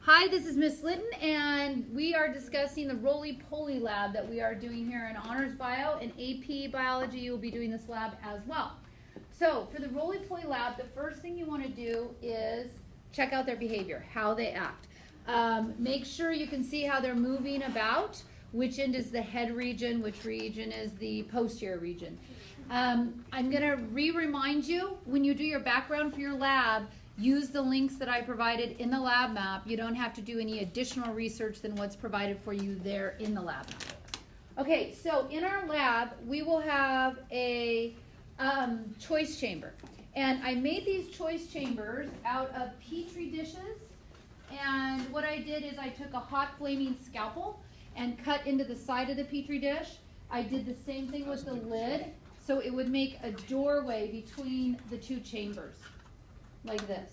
Hi, this is Miss Litton, and we are discussing the roly-poly lab that we are doing here in Honors Bio. In AP Biology, you will be doing this lab as well. So for the roly-poly lab, the first thing you want to do is check out their behavior, how they act. Make sure you can see how they're moving about, which end is the head region, which region is the posterior region. I'm going to remind you, when you do your background for your lab, use the links that I provided in the lab map. You don't have to do any additional research than what's provided for you there in the lab map. Okay, so in our lab, we will have a choice chamber. And I made these choice chambers out of Petri dishes. And what I did is I took a hot flaming scalpel and cut into the side of the Petri dish. I did the same thing with the lid, so it would make a doorway between the two chambers, like this.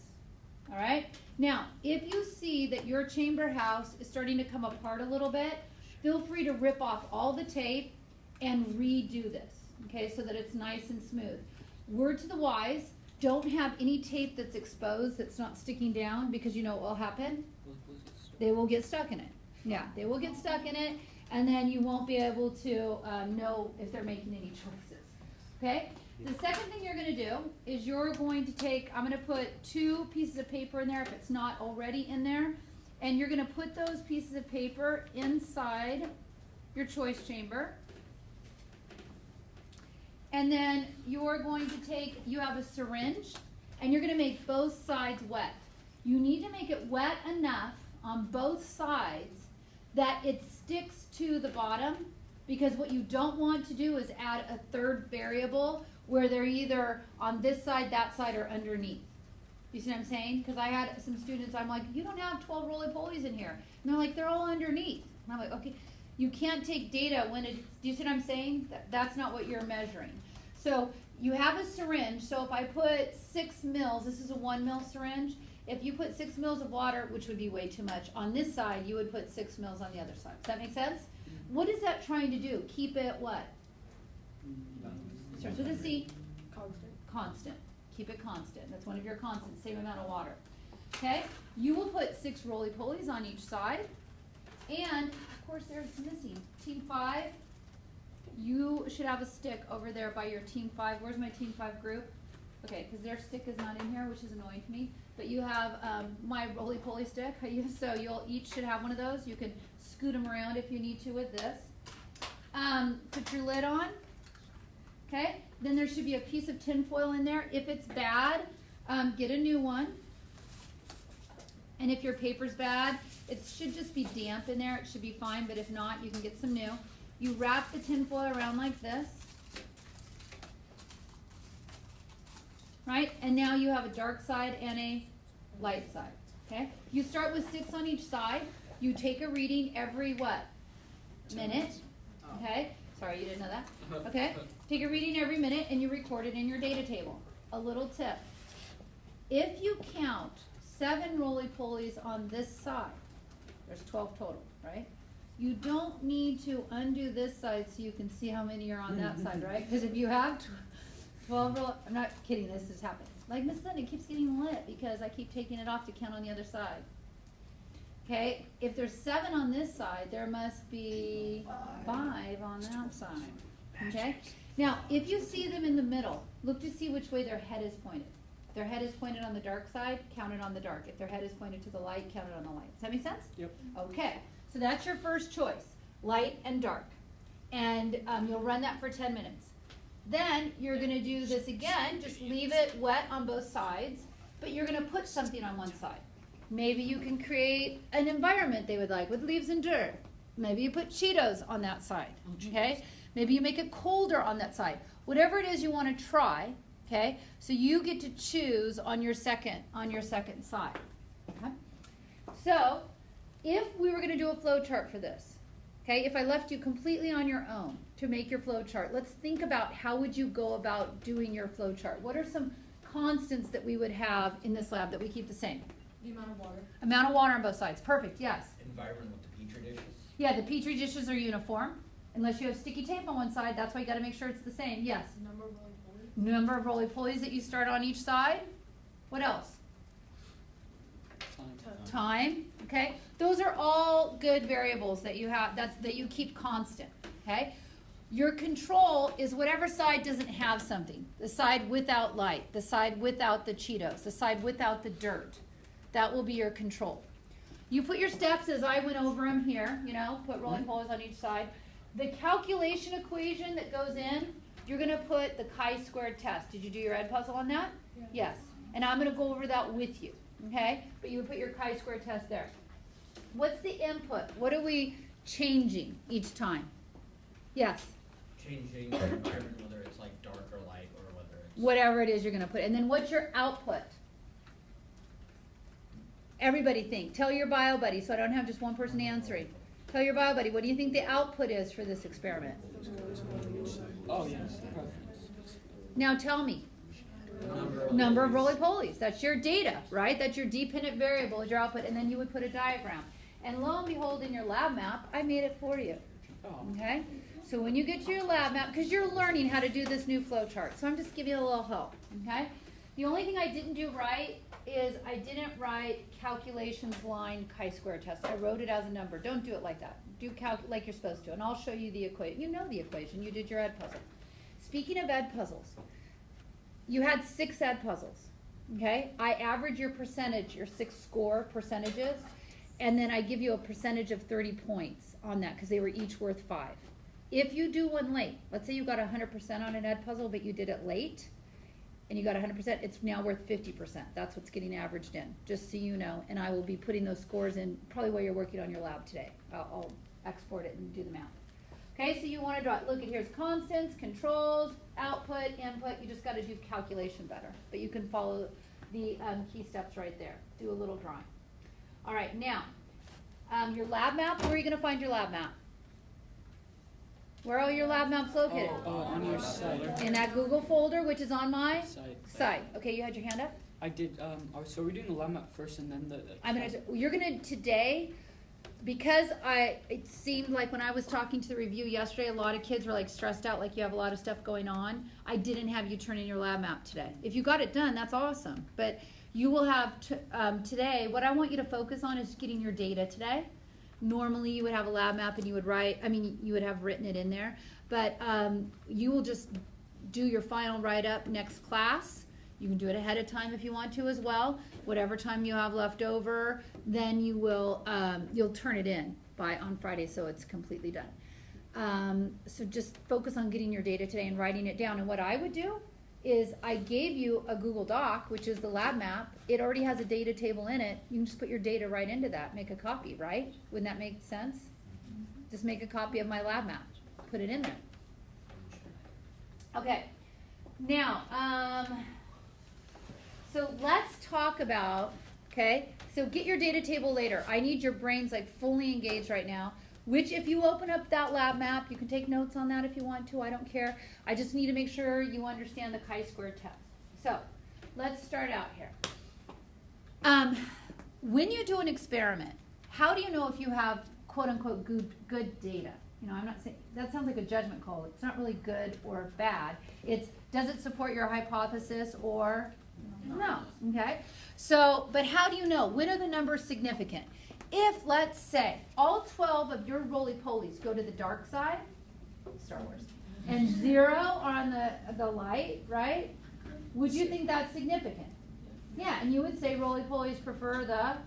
All right? Now, if you see that your chamber house is starting to come apart a little bit, feel free to rip off all the tape and redo this, okay, so that it's nice and smooth. Word to the wise, don't have any tape that's exposed, that's not sticking down, because you know what will happen? They will get stuck in it. Yeah, they will get stuck in it, and then you won't be able to know if they're making any choices, okay? The second thing you're going to do is you're going to take, I'm going to put 2 pieces of paper in there if it's not already in there, and you're going to put those pieces of paper inside your choice chamber. And then you're going to take, you have a syringe, and you're going to make both sides wet. You need to make it wet enough on both sides that it sticks to the bottom, because what you don't want to do is add a third variable where they're either on this side, that side, or underneath. You see what I'm saying? Because I had some students, I'm like, you don't have 12 roly-polies in here. And they're like, they're all underneath. And I'm like, okay, you can't take data when it's, do you see what I'm saying? That's not what you're measuring. So you have a syringe, so if I put 6 mils, this is a 1 mil syringe, if you put 6 mils of water, which would be way too much, on this side, you would put 6 mils on the other side. Does that make sense? What is that trying to do? Keep it what? Starts with a C. Constant. Constant. Keep it constant. That's one of your constants, same amount of water. Okay? You will put 6 roly-polies on each side. And, of course, there's missing. Team 5, you should have a stick over there by your Team 5. Where's my Team 5 group? Okay, because their stick is not in here, which is annoying to me. But you have my roly-poly stick, so you'll each should have one of those. You can scoot them around if you need to with this. Put your lid on. Okay, then there should be a piece of tin foil in there. If it's bad, get a new one. And if your paper's bad, it should just be damp in there. It should be fine, but if not, you can get some new. You wrap the tin foil around like this. Right, and now you have a dark side and a light side. Okay, you start with 6 on each side. You take a reading every what? Minute. Okay, sorry, you didn't know that. Okay, take a reading every minute and you record it in your data table. A little tip. If you count 7 roly-polies on this side, there's 12 total, right? You don't need to undo this side so you can see how many are on that side, right? Because if you have 12, I'm not kidding, this is happening. Like Miss Linda keeps getting lit because I keep taking it off to count on the other side. Okay, if there's 7 on this side, there must be 5 on that side. Okay, now if you see them in the middle, look to see which way their head is pointed. If their head is pointed on the dark side, count it on the dark. If their head is pointed to the light, count it on the light. Does that make sense? Yep. Okay, so that's your first choice, light and dark. And you'll run that for 10 minutes. Then you're going to do this again, just leave it wet on both sides, but you're going to put something on one side. Maybe you can create an environment they would like with leaves and dirt. Maybe you put Cheetos on that side, okay? Maybe you make it colder on that side. Whatever it is you want to try, okay? So you get to choose on your second side, okay? So if we were going to do a flow chart for this, okay, if I left you completely on your own to make your flow chart, let's think about how would you go about doing your flow chart. What are some constants that we would have in this lab that we keep the same? The amount of water. Amount of water on both sides. Perfect, yes. Environment with the Petri dishes. Yeah, the Petri dishes are uniform. Unless you have sticky tape on one side, that's why you got to make sure it's the same. Yes. Number of roly-polies. Number of roly-polies that you start on each side. What else? Time, okay? Those are all good variables that you have, that you keep constant, okay? Your control is whatever side doesn't have something. The side without light, the side without the Cheetos, the side without the dirt. That will be your control. You put your steps as I went over them here, you know, put rolling polys on each side. The calculation equation that goes in, you're gonna put the ChiSquare Test. Did you do your ed puzzle on that? Yeah. Yes. And I'm gonna go over that with you, okay? But you would put your ChiSquare Test there. What's the input? What are we changing each time? Yes. Changing the environment, whether it's like dark or light, or whether it's. Whatever it is you're gonna put. And then what's your output? Everybody think. Tell your bio buddy, so I don't have just one person answering. Tell your bio buddy, what do you think the output is for this experiment? Oh, yes. Now tell me. Number of roly-polies. That's your data, right? That's your dependent variable is your output, and then you would put a diagram. And lo and behold, in your lab map, I made it for you. Okay? So when you get to your lab map, because you're learning how to do this new flow chart, so I'm just giving you a little help, okay? The only thing I didn't do right is I didn't write calculations line chi-square test. I wrote it as a number. Don't do it like that. Do like you're supposed to, and I'll show you the equation. You know the equation. You did your ed puzzle. Speaking of ed puzzles, you had 6 ed puzzles, okay? I average your percentage, your 6 score percentages, and then I give you a percentage of 30 points on that because they were each worth 5. If you do one late, let's say you got 100% on an ed puzzle, but you did it late, and you got 100%, it's now worth 50%. That's what's getting averaged in, just so you know. And I will be putting those scores in probably while you're working on your lab today. I'll export it and do the math. Okay, so you want to draw it. Look at here's constants, controls, output, input. You just got to do calculation better. But you can follow the key steps right there. Do a little drawing. All right, now, your lab map, where are you going to find your lab map? Where are all your lab maps located? On your site. In that Google folder, which is on my Site. Okay, you had your hand up? I did, so we're doing the lab map first and then the You're gonna, today, because it seemed like when I was talking to the review yesterday, a lot of kids were like stressed out, like you have a lot of stuff going on. I didn't have you turn in your lab map today. If you got it done, that's awesome. But you will have, today, what I want you to focus on is getting your data today. Normally you would have a lab map and you would you would have written it in there, but you will just do your final write-up next class. You can do it ahead of time if you want to as well. Whatever time you have left over, then you will, you'll turn it in on Friday so it's completely done. So just focus on getting your data today and writing it down. And what I would do is I gave you a Google Doc, which is the lab map. It already has a data table in it. You can just put your data right into that, make a copy, right? Wouldn't that make sense? Just make a copy of my lab map, put it in there. Okay, now, so let's talk about, okay, so get your data table later. I need your brains like fully engaged right now. Which, if you open up that lab map, you can take notes on that if you want to. I don't care. I just need to make sure you understand the chi-square test. So, let's start out here. When you do an experiment, how do you know if you have quote-unquote good data? You know, I'm not saying, that sounds like a judgment call. It's not really good or bad. It's, does it support your hypothesis or no? Okay. So, but how do you know? When are the numbers significant? If, let's say, all 12 of your roly-polies go to the dark side, Star Wars, and 0 are on the light, right? Would you think that's significant? Yeah, and you would say roly-polies prefer the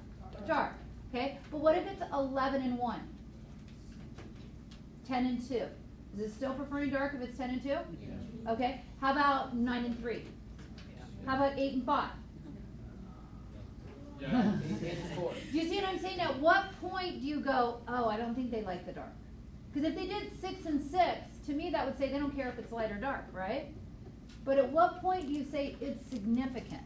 dark, okay? But what if it's 11 and 1? 10 and 2? Is it still preferring dark if it's 10 and 2? Yeah. Okay, how about 9 and 3? How about 8 and 5? Yeah. Do you see what I'm saying? At what point do you go, oh, I don't think they like the dark? Because if they did 6 and 6, to me that would say they don't care if it's light or dark, right? But at what point do you say it's significant?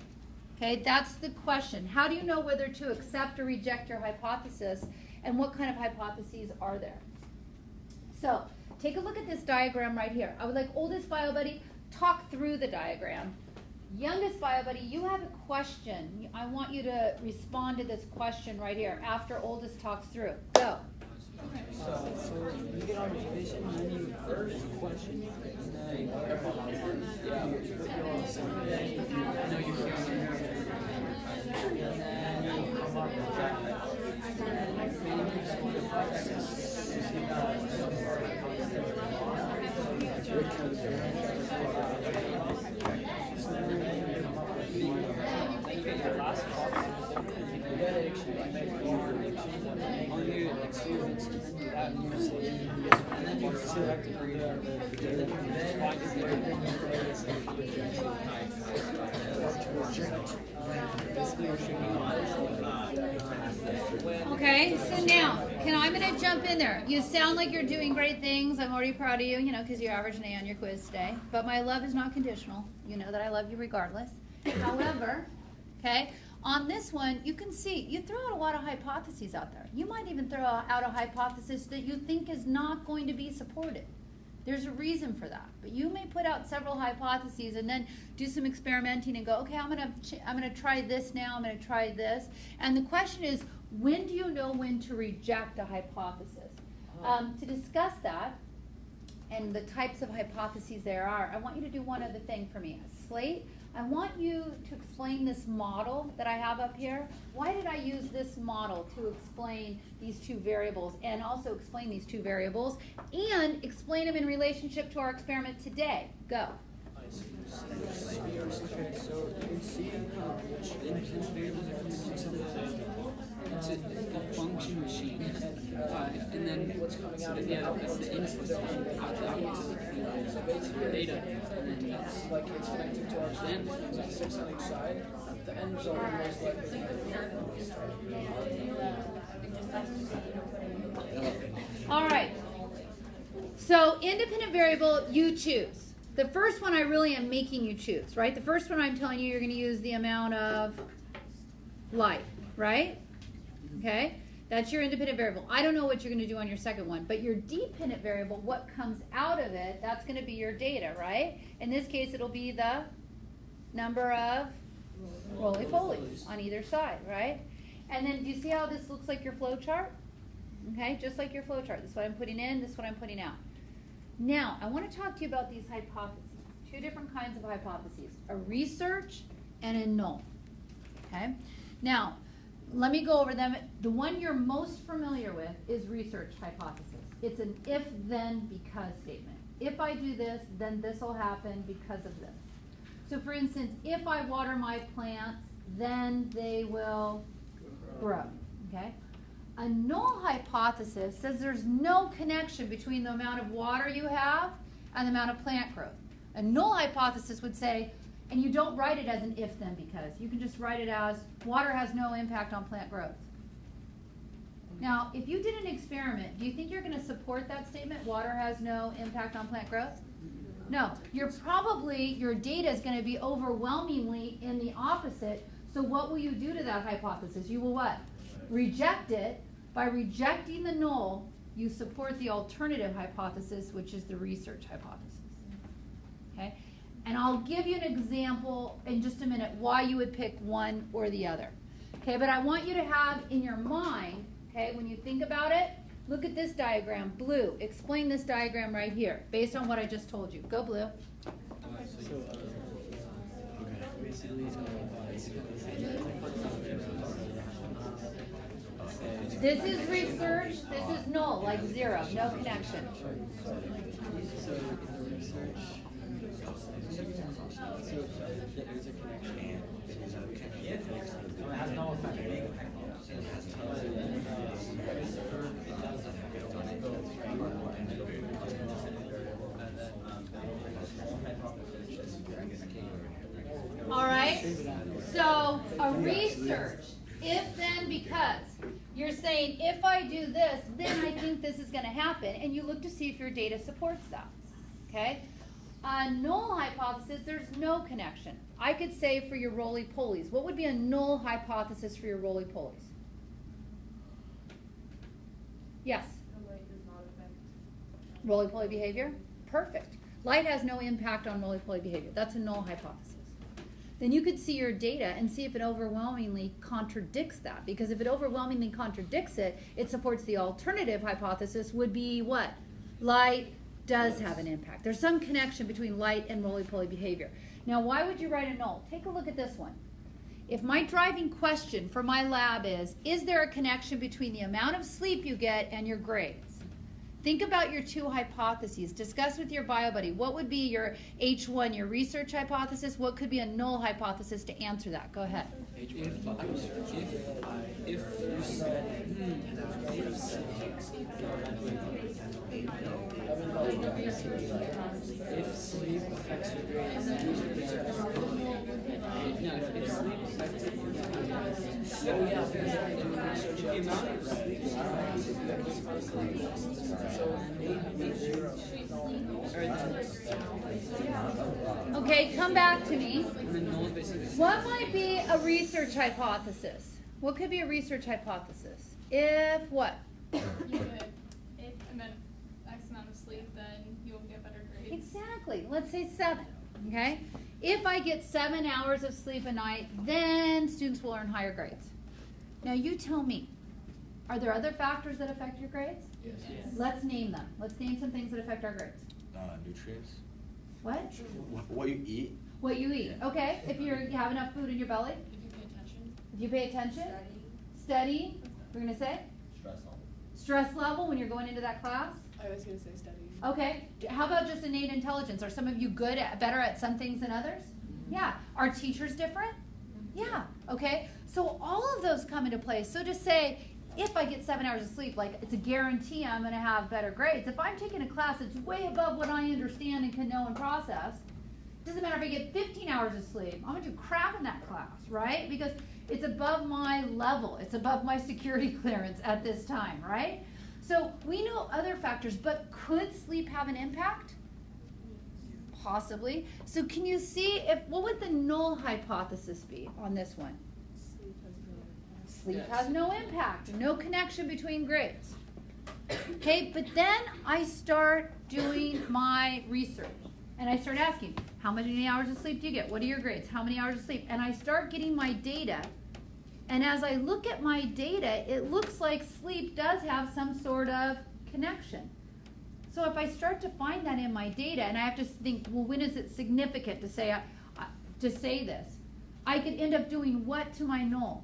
Okay, that's the question. How do you know whether to accept or reject your hypothesis, and what kind of hypotheses are there? So, take a look at this diagram right here. I would like oldest bio buddy, talk through the diagram. Youngest bio buddy, you have a question. I want you to respond to this question right here after oldest talks through. Go. Okay, so you get our division, and then you first question, and then Okay, so now, I'm going to jump in there. You sound like you're doing great things. I'm already proud of you, because you averaged an A on your quiz today. But my love is not conditional. You know that I love you regardless. However, okay, on this one, you can see, you throw out a lot of hypotheses out there. You might even throw out a hypothesis that you think is not going to be supported. There's a reason for that. But you may put out several hypotheses and then do some experimenting and go, okay, I'm gonna try this now, I'm gonna try this. And the question is, when do you know when to reject a hypothesis? To discuss that and the types of hypotheses there are, I want you to do one other thing for me. Slate, I want you to explain this model that I have up here. Why did I use this model to explain these two variables and also explain these two variables and explain them in relationship to our experiment today? Go. So you can see which independent variables are coming into the function machine, and then what's coming out of the instance function, so basically data, and that's like it's connected to our example. It's 6 on each side. The end result will most likely be All right. So independent variable, you choose. The first one I really am making you choose, right? The first one I'm telling you you're going to use the amount of light, right? Okay? That's your independent variable. I don't know what you're going to do on your second one, but your dependent variable, what comes out of it, that's going to be your data, right? In this case, it'll be the number of roly-polies on either side, right? And then do you see how this looks like your flow chart? Okay, just like your flow chart. This is what I'm putting in, this is what I'm putting out. Now, I want to talk to you about these hypotheses. Two different kinds of hypotheses, a research and a null. Okay? Now, let me go over them. The one you're most familiar with is research hypothesis. It's an if, then, because statement. If I do this, then this will happen because of this. So for instance, if I water my plants, then they will grow. Okay? A null hypothesis says there's no connection between the amount of water you have and the amount of plant growth. A null hypothesis would say, and you don't write it as an if then because, you can just write it as water has no impact on plant growth. Now, if you did an experiment, do you think you're going to support that statement, water has no impact on plant growth? No, your data is going to be overwhelmingly in the opposite, so what will you do to that hypothesis? You will what? Reject it. By rejecting the null, you support the alternative hypothesis, which is the research hypothesis. Okay? And I'll give you an example in just a minute why you would pick one or the other. Okay, but I want you to have in your mind, okay, when you think about it, look at this diagram, blue. Explain this diagram right here, based on what I just told you. Go blue. This is research, this is null, like 0, no connection. All right, so a research, if then because. You're saying, if I do this, then I think this is going to happen, and you look to see if your data supports that, okay? A null hypothesis, there's no connection. I could say for your roly-polies, what would be a null hypothesis for your roly-polies? Yes? The light does not affect. Roly-poly behavior? Perfect. Light has no impact on roly-poly behavior. That's a null hypothesis. Then you could see your data and see if it overwhelmingly contradicts that. Because if it overwhelmingly contradicts it, it supports the alternative hypothesis would be what? Light does have an impact. There's some connection between light and roly-poly behavior. Now, why would you write a null? Take a look at this one. if my driving question for my lab is there a connection between the amount of sleep you get and your grades? Think about your two hypotheses. Discuss with your bio buddy. What would be your H1, your research hypothesis? What could be a null hypothesis to answer that? Go ahead. If sleep affects your grades, if sleep affects your grades, the amount of sleep Okay, come back to me. What might be a research hypothesis? What could be a research hypothesis? If what? You could, if X amount of sleep, then you'll get better grades. Exactly. Let's say 7. Okay? If I get 7 hours of sleep a night, then students will earn higher grades. Now you tell me, are there other factors that affect your grades? Yes. Let's name them. Let's name some things that affect our grades. Nutrients. What? What you eat. What you eat. Okay. If you have enough food in your belly. If you pay attention. If you pay attention. Study. We're going to say? Stress level. Stress level when you're going into that class. I was going to say study. Okay. How about just innate intelligence? Are some of you better at some things than others? Yeah. Are teachers different? Yeah. Okay. So all of those come into play. So to say, if I get 7 hours of sleep, like it's a guarantee I'm going to have better grades. If I'm taking a class that's way above what I understand and can know and process, doesn't matter if I get 15 hours of sleep, I'm going to do crap in that class, right? Because it's above my level. It's above my security clearance at this time, right? So we know other factors, but could sleep have an impact? Possibly. So can you see what would the null hypothesis be on this one? Sleep has no impact, no connection between grades. Okay, but then I start doing my research and I start asking, how many hours of sleep do you get? What are your grades? How many hours of sleep? And I start getting my data. And as I look at my data, it looks like sleep does have some sort of connection. So if I start to find that in my data, and I have to think, well, when is it significant to say this? I could end up doing what to my null?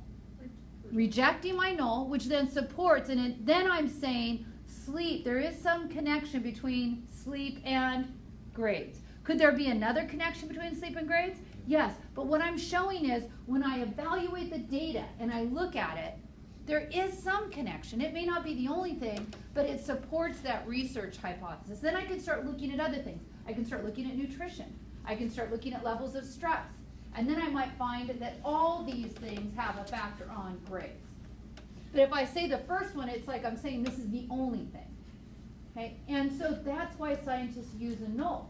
Rejecting my null, which then supports, and then I'm saying sleep. There is some connection between sleep and grades. Could there be another connection between sleep and grades? Yes, but what I'm showing is when I evaluate the data and I look at it, there is some connection. It may not be the only thing, but it supports that research hypothesis. Then I can start looking at other things. I can start looking at nutrition. I can start looking at levels of stress. And then I might find that all these things have a factor on grades. But if I say the first one, it's like I'm saying this is the only thing. Okay? And so that's why scientists use a null.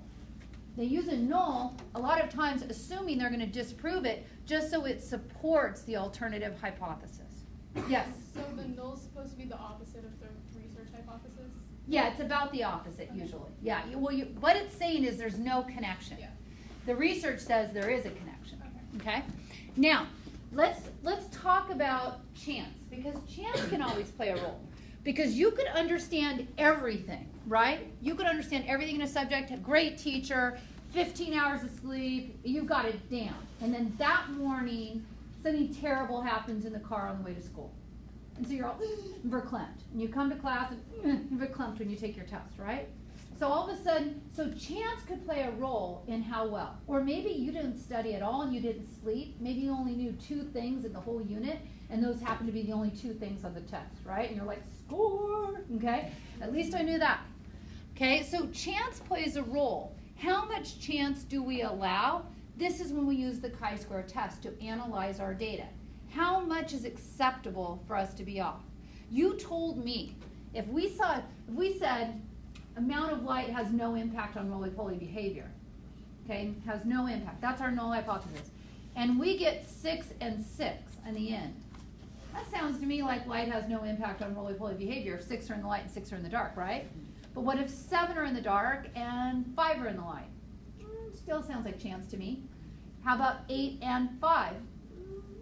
They use a null a lot of times assuming they're going to disprove it just so it supports the alternative hypothesis. Yes? So the null's supposed to be the opposite of the research hypothesis? Yeah, it's about the opposite usually. Yeah, what it's saying is there's no connection. Yeah. The research says there is a connection. Okay? Now, let's talk about chance, because chance can always play a role. Because you could understand everything, right? You could understand everything in a subject, a great teacher, 15 hours of sleep, you've got it down. And then that morning, something terrible happens in the car on the way to school. And so you're all verklempt. And you come to class and verklempt when you take your test, right? So all of a sudden, so chance could play a role in how well. Or maybe you didn't study at all and you didn't sleep. Maybe you only knew 2 things in the whole unit, and those happen to be the only 2 things on the test, right? And you're like, score, okay? At least I knew that. Okay, so chance plays a role. How much chance do we allow? This is when we use the ChiSquare test to analyze our data. How much is acceptable for us to be off? You told me, if we said, amount of light has no impact on roly-poly behavior, okay, has no impact. That's our null hypothesis. And we get 6 and 6 in the end. That sounds to me like light has no impact on roly-poly behavior if 6 are in the light and 6 are in the dark, right? But what if 7 are in the dark and 5 are in the light? Still sounds like chance to me. How about 8 and 5?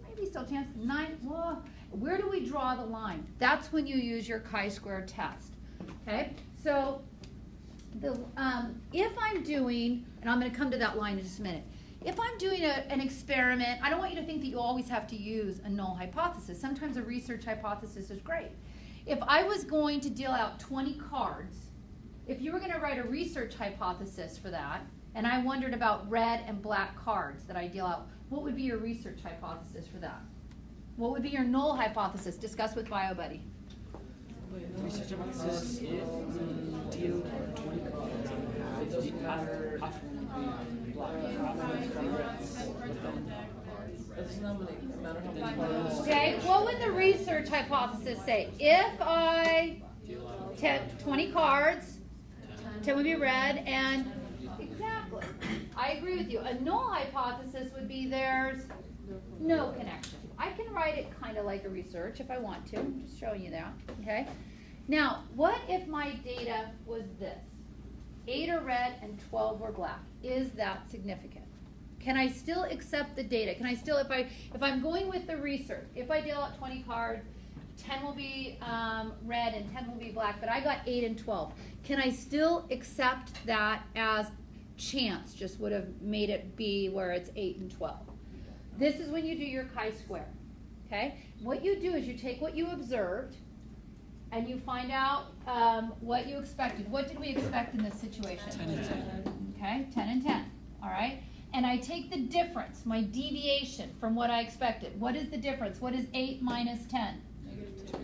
Maybe still chance. 9, well, where do we draw the line? That's when you use your chi-square test, okay? So if I'm doing, and I'm going to come to that line in just a minute, if I'm doing an experiment, I don't want you to think that you always have to use a null hypothesis. Sometimes a research hypothesis is great. If I was going to deal out 20 cards, if you were going to write a research hypothesis for that, and I wondered about red and black cards that I deal out, what would be your research hypothesis for that? What would be your null hypothesis? Discuss with BioBuddy. Research hypothesis, if we deal 20 cards and half Okay, what would the research hypothesis say? If I take 20 cards, 10 would be red, and exactly, I agree with you. A null hypothesis would be there's no connection. I can write it kind of like a research if I want to. I'm just showing you that, okay? Now, what if my data was this? 8 are red and 12 were black. Is that significant? Can I still accept the data? Can I still, if I'm going with the research, if I deal out 20 cards, 10 will be red and 10 will be black, but I got 8 and 12. Can I still accept that as chance just would have made it be where it's 8 and 12? This is when you do your chi-square, okay? What you do is you take what you observed and you find out what you expected. What did we expect in this situation? 10 and 10. Okay, 10 and 10, all right? And I take the difference, my deviation from what I expected. What is the difference? What is 8 minus 10?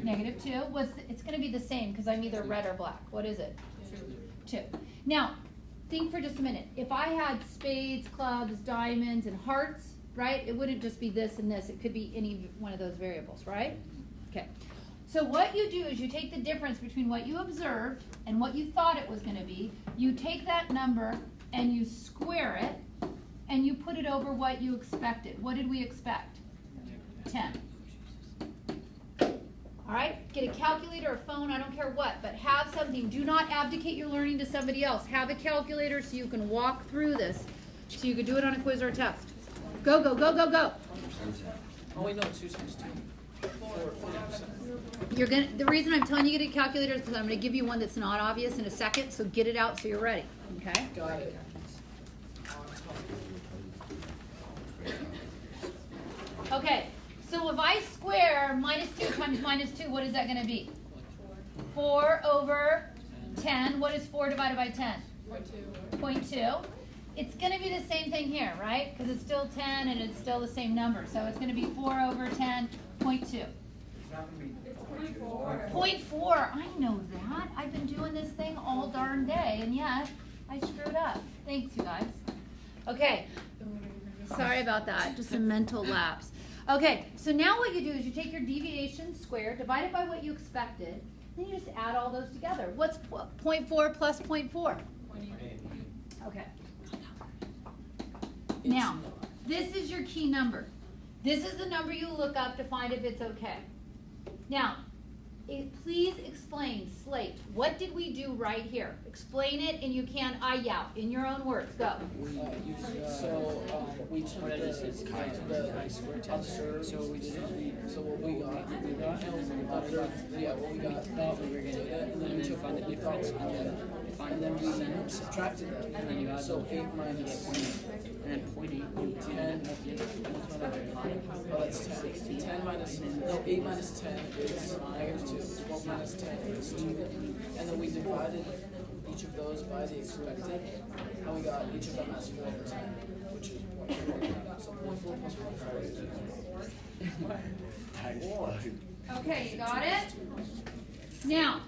Negative 2. It's going to be the same because I'm either red or black. What is it? 2. Now, think for just a minute. If I had spades, clubs, diamonds, and hearts, right, it wouldn't just be this and this. It could be any one of those variables, right? Okay. So what you do is you take the difference between what you observed and what you thought it was going to be. You take that number and you square it and you put it over what you expected. What did we expect? 10. All right? Get a calculator or phone, I don't care what, but have something. Do not abdicate your learning to somebody else. Have a calculator so you can walk through this, so you can do it on a quiz or a test. Go, go, go, go, go. Oh wait, no, 2 times 2. 4%. The reason I'm telling you to get a calculator is because I'm going to give you one that's not obvious in a second, so get it out so you're ready, okay? Got it. Okay, so if I square minus 2 times minus 2, what is that going to be? 4 over 10. What is 4 divided by 10? 0.2. It's going to be the same thing here, right? Because it's still 10 and it's still the same number. So it's going to be 4 over 10, 0.2. 0.4. I know that. I've been doing this thing all darn day, and yet I screwed up. Thanks, you guys. Okay. Sorry about that. Just a mental lapse. Okay, so now what you do is you take your deviation squared, divide it by what you expected, then you just add all those together. What's 0.4 plus 0.4? Okay. Now, this is your key number. This is the number you look up to find if it's okay. Now, please explain, Slate, what did we do right here? Explain it, and you can out in your own words. Go. We took the ChiSquare Test. So we did. So what we got, what we got, thought we were gonna get, and then we took on the difference, and then we subtracted that, and then you add so 8 minus 0.8, and then 0.8, 10. Oh, that's 10. 10 minus 8 minus 10 is -2. 12 minus 10 is 2. And then we divided each of those by the expected, and we got each of them as 4 over 10, which is 0.4. So 0.4 plus 1.4. Okay, you got it? Now,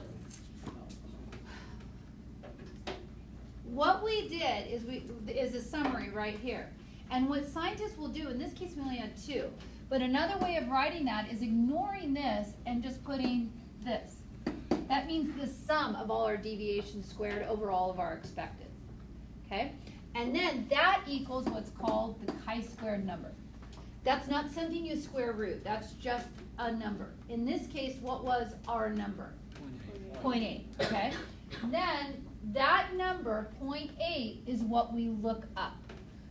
what we did is a summary right here. And what scientists will do, in this case we only had 2, but another way of writing that is ignoring this and just putting this. That means the sum of all our deviations squared over all of our expected. Okay? And then that equals what's called the chi-squared number. That's not something you square root. That's just a number. In this case, what was our number? 0.8. Okay? And then that number, 0.8, is what we look up.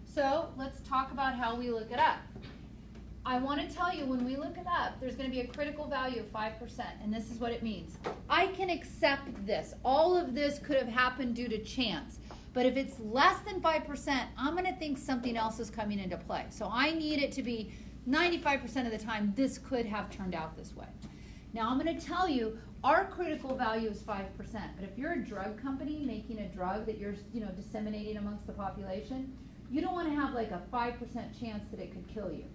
So let's talk about how we look it up. I want to tell you, when we look it up, there's going to be a critical value of 5%, and this is what it means. I can accept this. All of this could have happened due to chance, But if it's less than 5%, I'm going to think something else is coming into play. So I need it to be 95% of the time, this could have turned out this way. Now I'm going to tell you, our critical value is 5%. But if you're a drug company making a drug that you're disseminating amongst the population, you don't want to have like a 5% chance that it could kill you.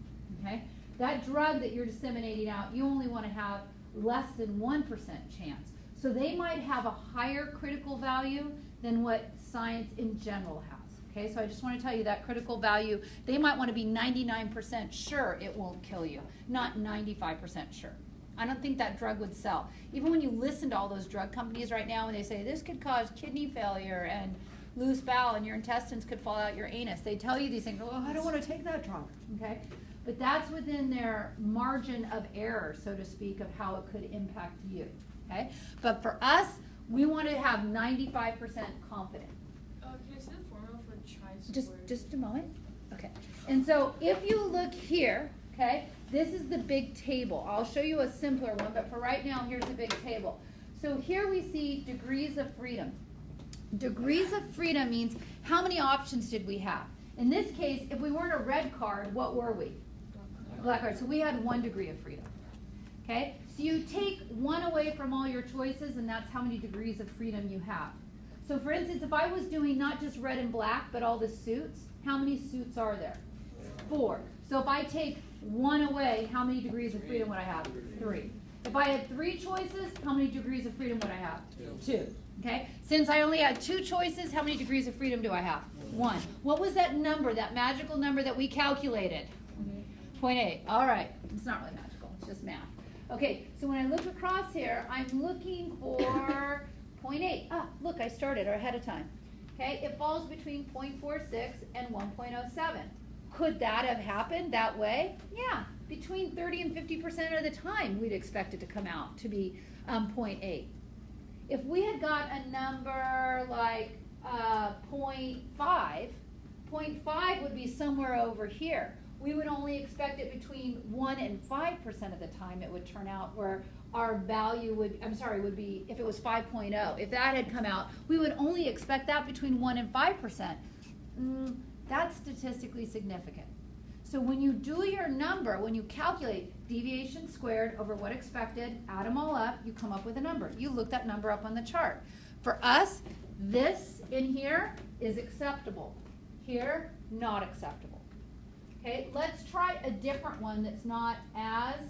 Okay? That drug that you're disseminating out, you only want to have less than 1% chance. So they might have a higher critical value than what science in general has. Okay, so I just want to tell you that critical value, they might want to be 99% sure it won't kill you, not 95% sure. I don't think that drug would sell. Even when you listen to all those drug companies right now and they say this could cause kidney failure and loose bowel and your intestines could fall out your anus, they tell you these things, oh, I don't want to take that drug, okay? But that's within their margin of error, so to speak, of how it could impact you, okay? But for us, we want to have 95% confidence. Can I see the formula for ChiSquare? Just a moment. Okay. And so if you look here, okay, this is the big table. I'll show you a simpler one, but for right now, here's the big table. So here we see degrees of freedom. Degrees of freedom means how many options did we have? In this case, if we weren't a red card, what were we? Black card. So we had 1 degree of freedom. Okay? So you take 1 away from all your choices, and that's how many degrees of freedom you have. So for instance, if I was doing not just red and black, but all the suits, how many suits are there? 4. So if I take 1 away, how many degrees of freedom would I have? 3. If I had 3 choices, how many degrees of freedom would I have? 2. Okay? Since I only had 2 choices, how many degrees of freedom do I have? 1. What was that number, that magical number that we calculated? 0.8. All right. It's not really magical. It's just math. Okay, so when I look across here, I'm looking for 0.8. Ah, look, I started ahead of time. Okay, it falls between 0.46 and 1.07. Could that have happened that way? Yeah, between 30 and 50% of the time we'd expect it to come out to be 0.8. If we had got a number like 0.5, 0.5 would be somewhere over here. We would only expect it between 1 and 5% of the time it would turn out where our value would be, if it was 5.0, if that had come out, we would only expect that between 1 and 5%. That's statistically significant. So when you do your number, when you calculate deviation squared over what expected, add them all up, you come up with a number. You look that number up on the chart. For us, this in here is acceptable. Here, not acceptable. Okay, let's try a different one that's not as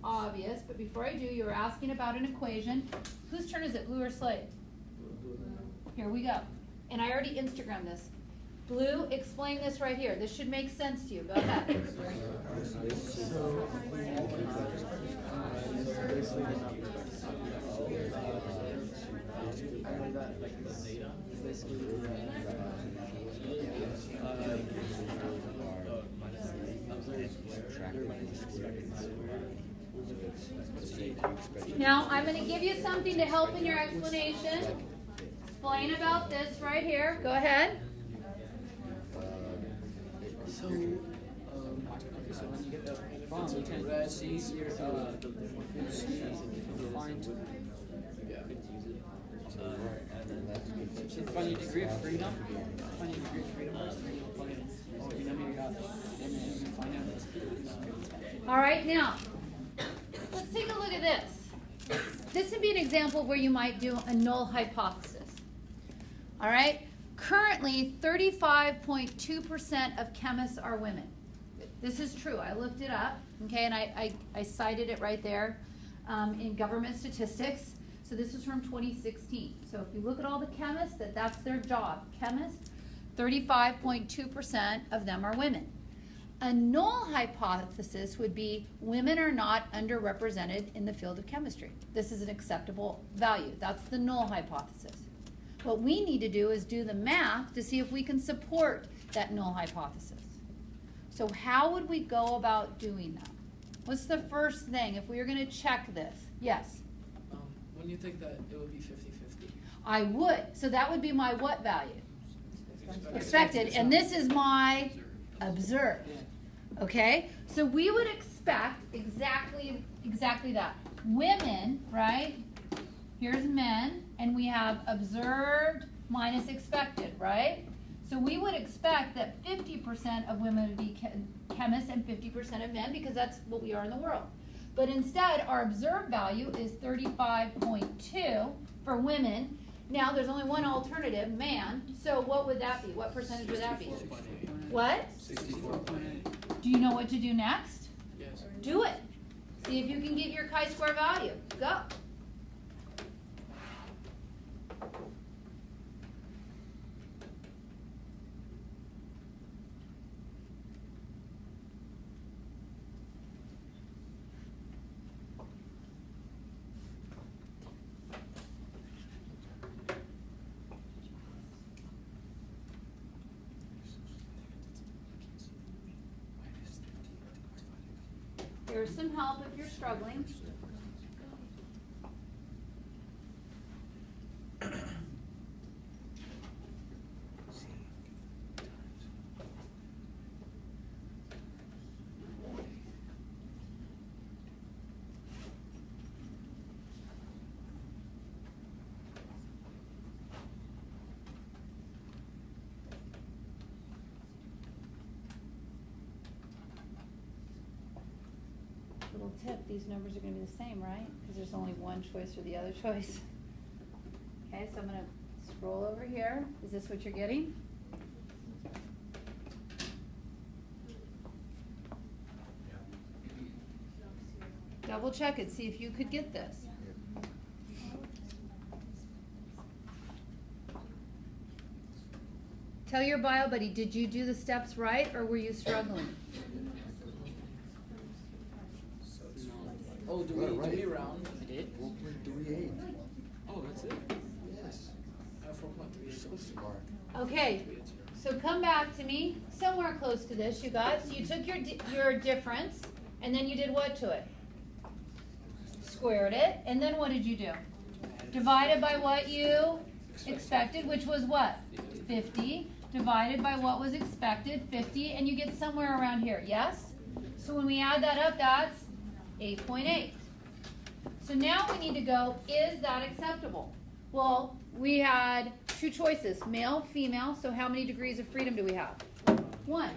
obvious, but before I do, you were asking about an equation. Whose turn is it, blue or slate? Here we go. And I already Instagrammed this. Blue, explain this right here. This should make sense to you. Go ahead. Now, I'm going to give you something to help in your explanation. Explain about this right here. Go ahead. So, okay, so when you get the bomb, you can see your find your degree of freedom. Find your degree of freedom. And then you find out. All right, now let's take a look at this. This would be an example where you might do a null hypothesis. All right. Currently, 35.2% of chemists are women. This is true. I looked it up, okay, and I cited it right there in government statistics. So this is from 2016. So if you look at all the chemists, that's their job. Chemists, 35.2% of them are women. A null hypothesis would be women are not underrepresented in the field of chemistry. This is an acceptable value. That's the null hypothesis. What we need to do is do the math to see if we can support that null hypothesis. So how would we go about doing that? What's the first thing if we were going to check this? Yes? Wouldn't you think that it would be 50-50? I would. So that would be my what value? Expected. And this is my observed. Okay? So we would expect exactly that. Women, right? Here's men, and we have observed minus expected, right? So we would expect that 50% of women would be chemists and 50% of men, because that's what we are in the world. But instead, our observed value is 35.2 for women. Now, there's only one alternative, man. So what would that be? What percentage would that be? What? 64.8. Do you know what to do next? Yes. Do it. See if you can get your chi-square value. Go. There's some help if you're struggling. Little tip, these numbers are going to be the same, right? Because there's only one choice or the other choice. Okay, so I'm going to scroll over here. Is this what you're getting? Double check it, see if you could get this. Tell your bio buddy, did you do the steps right, or were you struggling? Oh, do we round? I did? 4.38. Oh, that's it. Yes. 4.38. So smart. Okay, so come back to me, somewhere close to this, you guys. So you took your difference, and then you did what to it? Squared it, and then what did you do? Divided by what you expected, which was what? 50. Divided by what was expected, 50, and you get somewhere around here, yes? So when we add that up, that's 8.8. So now we need to go, is that acceptable? Well, we had two choices, male, female, so how many degrees of freedom do we have? 1.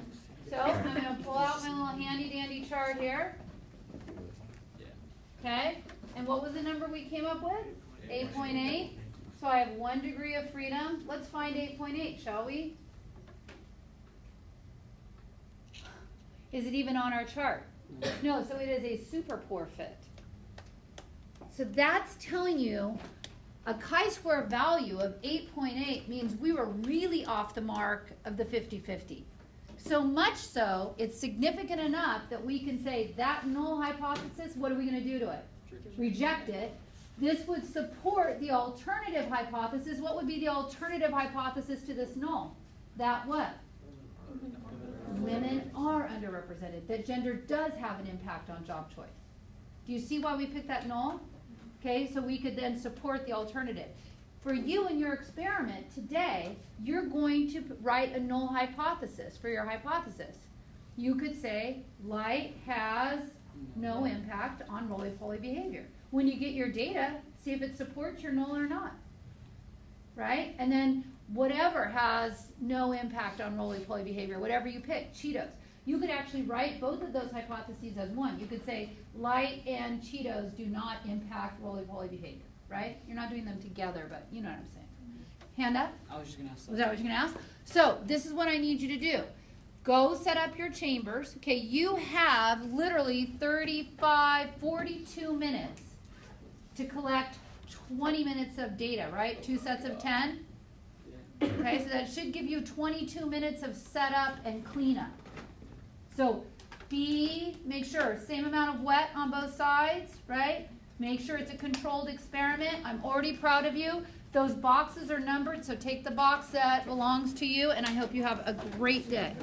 So I'm going to pull out my little handy dandy chart here. Okay, and what was the number we came up with? 8.8. So I have 1 degree of freedom. Let's find 8.8, shall we? Is it even on our chart? No, so it is a super poor fit. So that's telling you a chi-square value of 8.8 means we were really off the mark of the 50-50. So much so, it's significant enough that we can say that null hypothesis, what are we going to do to it? Reject it. This would support the alternative hypothesis. What would be the alternative hypothesis to this null? That what? Women are underrepresented. That gender does have an impact on job choice. Do you see why we picked that null? Okay, so we could then support the alternative. For you in your experiment today, you're going to write a null hypothesis for your hypothesis. You could say light has no impact on roly-poly behavior. When you get your data, see if it supports your null or not. Right? And then whatever has no impact on roly-poly behavior, whatever you pick, Cheetos. You could actually write both of those hypotheses as one. You could say light and Cheetos do not impact roly-poly behavior, right? You're not doing them together, but you know what I'm saying. Hand up? I was just going to ask that. Was that what you're going to ask? So this is what I need you to do. Go set up your chambers. Okay, you have literally 42 minutes to collect 20 minutes of data, right? 2 sets of 10. Okay, so that should give you 22 minutes of setup and cleanup. So make sure, same amount of wet on both sides, right? Make sure it's a controlled experiment. I'm already proud of you. Those boxes are numbered, so take the box that belongs to you, and I hope you have a great day.